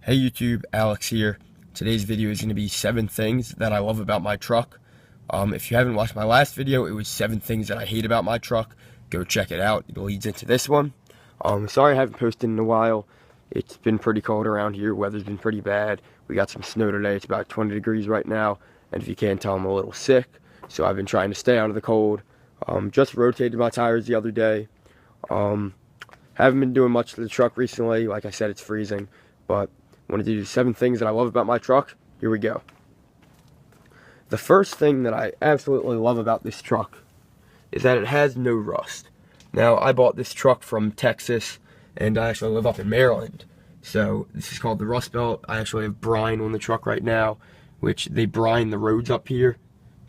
Hey YouTube, Alex here. Today's video is going to be 7 things that I love about my truck. If you haven't watched my last video, it was 7 things that I hate about my truck. Go check it out. It leads into this one. Sorry I haven't posted in a while. It's been pretty cold around here. Weather's been pretty bad. We got some snow today. It's about 20 degrees right now. And if you can't tell, I'm a little sick. So I've been trying to stay out of the cold. Just rotated my tires the other day. Haven't been doing much to the truck recently. Like I said, it's freezing. But I wanted to do 7 things that I love about my truck. Here we go. The first thing that I absolutely love about this truck is that it has no rust. Now, I bought this truck from Texas, and I actually live up in Maryland. So this is called the Rust Belt. I actually have brine on the truck right now, which they brine the roads up here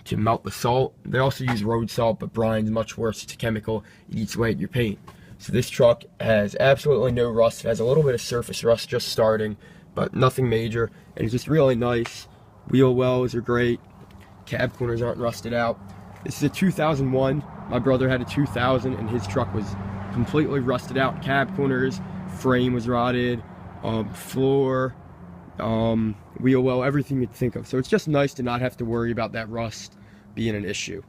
to melt the salt. They also use road salt, but brine's much worse. It's a chemical. It eats away at your paint. So this truck has absolutely no rust. It has a little bit of surface rust just starting, but nothing major, and it's just really nice. Wheel wells are great. Cab corners aren't rusted out. This is a 2001. My brother had a 2000, and his truck was completely rusted out. Cab corners, frame was rotted, floor, wheel well, everything you'd think of. So it's just nice to not have to worry about that rust being an issue.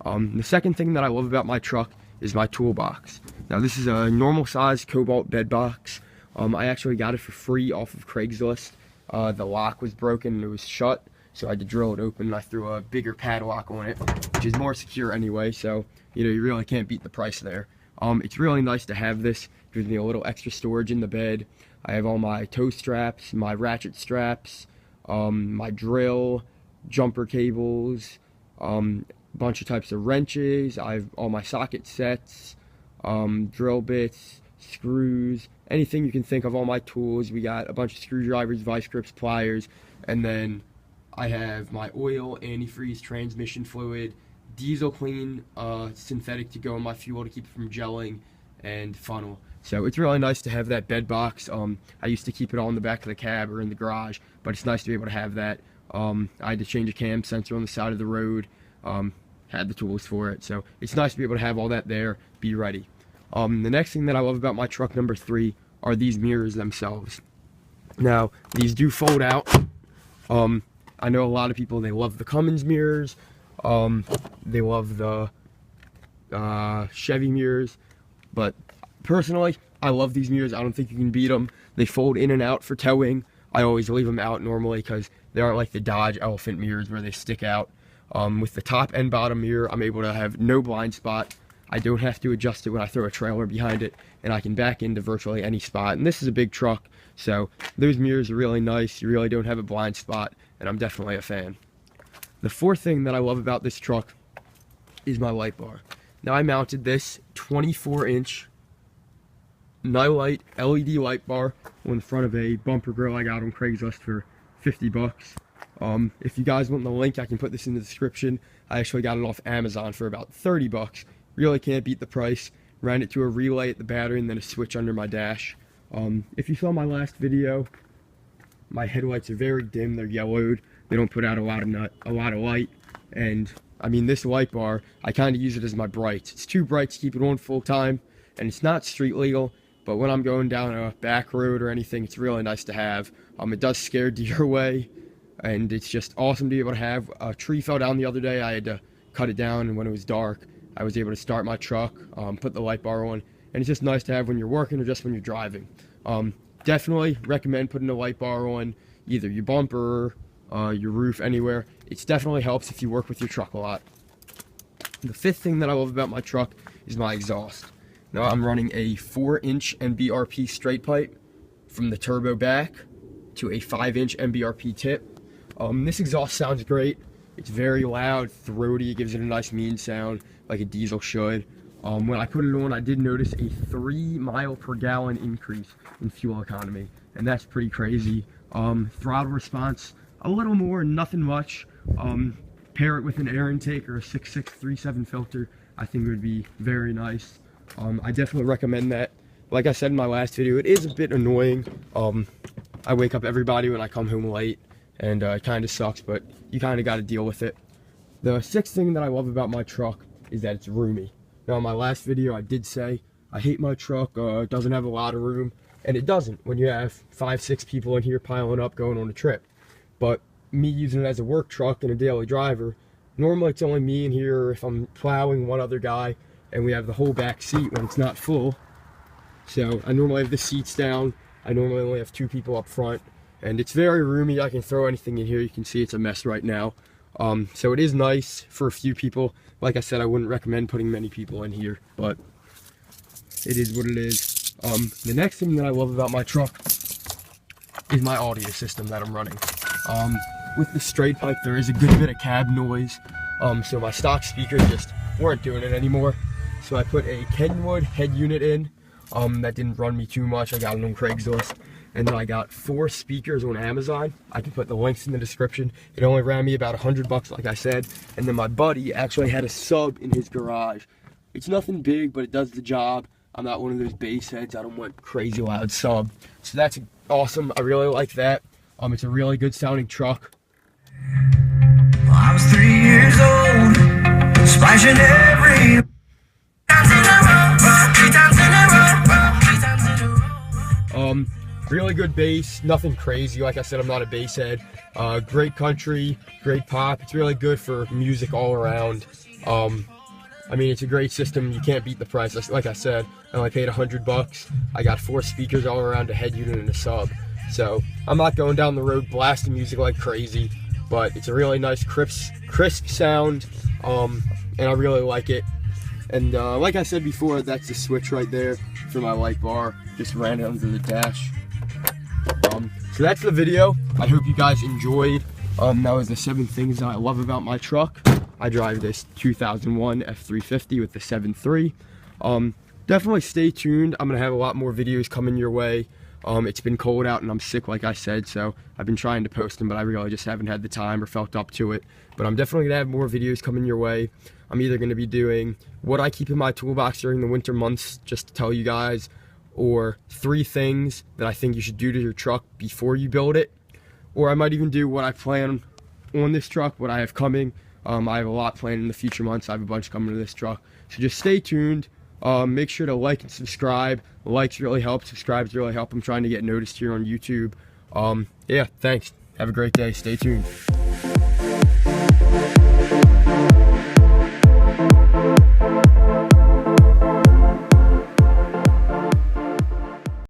The second thing that I love about my truck is my toolbox. Now this is a normal size Cobalt bed box. I actually got it for free off of Craigslist. The lock was broken and it was shut, so I had to drill it open, and I threw a bigger padlock on it, which is more secure anyway, so you really can't beat the price there. It's really nice to have this. It gives me a little extra storage in the bed. I have all my tow straps, my ratchet straps, my drill, jumper cables, bunch of types of wrenches. I have all my socket sets, drill bits, screws, anything you can think of, all my tools. We got a bunch of screwdrivers, vice grips, pliers, and then I have my oil, antifreeze, transmission fluid, diesel clean, synthetic to go in my fuel to keep it from gelling, and funnel. So it's really nice to have that bed box. I used to keep it all in the back of the cab or in the garage, but it's nice to be able to have that. I had to change a cam sensor on the side of the road, had the tools for it, so it's nice to be able to have all that there, be ready. The next thing that I love about my truck, number 3, are these mirrors themselves. Now, these do fold out. I know a lot of people, they love the Cummins mirrors. They love the Chevy mirrors. But personally, I love these mirrors. I don't think you can beat them. They fold in and out for towing. I always leave them out normally because they aren't like the Dodge Elephant mirrors where they stick out. With the top and bottom mirror, I'm able to have no blind spot. I don't have to adjust it when I throw a trailer behind it, and I can back into virtually any spot. And this is a big truck, so those mirrors are really nice. You really don't have a blind spot, and I'm definitely a fan. The fourth thing that I love about this truck is my light bar. Now, I mounted this 24-inch Nightlight LED light bar on the front of a bumper grill I got on Craigslist for 50 bucks. If you guys want the link, I can put this in the description. I actually got it off Amazon for about 30 bucks. Really can't beat the price. Ran it to a relay at the battery and then a switch under my dash. If you saw my last video, my headlights are very dim. They're yellowed. They don't put out a lot of light. And I mean, this light bar, I kind of use it as my brights. It's too bright to keep it on full time, and it's not street legal. But when I'm going down a back road or anything, it's really nice to have. It does scare deer away, and it's just awesome to be able to have. A tree fell down the other day. I had to cut it down, and when it was dark, I was able to start my truck, put the light bar on, and it's just nice to have when you're working or just when you're driving. Definitely recommend putting a light bar on either your bumper, your roof, anywhere. It definitely helps if you work with your truck a lot. The fifth thing that I love about my truck is my exhaust. Now, I'm running a 4-inch NBRP straight pipe from the turbo back to a 5-inch NBRP tip. This exhaust sounds great. It's very loud, throaty. It gives it a nice mean sound like a diesel should. When I put it on, I did notice a 3 mile per gallon increase in fuel economy, and that's pretty crazy. Throttle response, a little more, nothing much. Pair it with an air intake or a 6637 filter, I think it would be very nice. I definitely recommend that. Like I said in my last video, it is a bit annoying. I wake up everybody when I come home late, and it kind of sucks, but you kind of got to deal with it. The sixth thing that I love about my truck is that it's roomy. Now, in my last video, I did say I hate my truck. It doesn't have a lot of room. and it doesn't when you have 5-6 people in here piling up going on a trip. But me using it as a work truck and a daily driver, normally it's only me in here, or if I'm plowing, one other guy, and we have the whole back seat when it's not full. So I normally have the seats down. I normally only have 2 people up front, and it's very roomy. I can throw anything in here. You can see it's a mess right now. So it is nice for a few people. Like I said, I wouldn't recommend putting many people in here, but it is what it is. The next thing that I love about my truck is my audio system that I'm running. With the straight pipe, there is a good bit of cab noise. So my stock speakers just weren't doing it anymore. So I put a Kenwood head unit in. That didn't run me too much. I got it on Craigslist. And then I got 4 speakers on Amazon. I can put the links in the description. It only ran me about $100, like I said. And then my buddy actually had a sub in his garage. It's nothing big, but it does the job. I'm not one of those bass heads. I don't want crazy loud sub. So that's awesome. I really like that. It's a really good sounding truck. I was 3 years old, splashing every really good bass, nothing crazy. Like I said, I'm not a bass head. Great country, great pop. It's really good for music all around. I mean, it's a great system. You can't beat the price. Like I said, I only paid $100. I got 4 speakers all around, a head unit and a sub. So I'm not going down the road blasting music like crazy, but it's a really nice crisp sound, and I really like it. And like I said before, that's the switch right there for my light bar. Just ran it under the dash. So that's the video. I hope you guys enjoyed. That was the 7 things that I love about my truck. I drive this 2001 F-350 with the 7.3. Definitely stay tuned. I'm gonna have a lot more videos coming your way. It's been cold out and I'm sick, like I said, so I've been trying to post them, but I really just haven't had the time or felt up to it. But I'm definitely gonna have more videos coming your way. I'm either gonna be doing what I keep in my toolbox during the winter months, just to tell you guys, or 3 things that I think you should do to your truck before you build it. Or I might even do what I plan on this truck, what I have coming. I have a lot planned in the future months. I have a bunch coming to this truck. So just stay tuned. Make sure to like and subscribe. Likes really help. Subscribes really help. I'm trying to get noticed here on YouTube. Yeah, thanks. Have a great day. Stay tuned.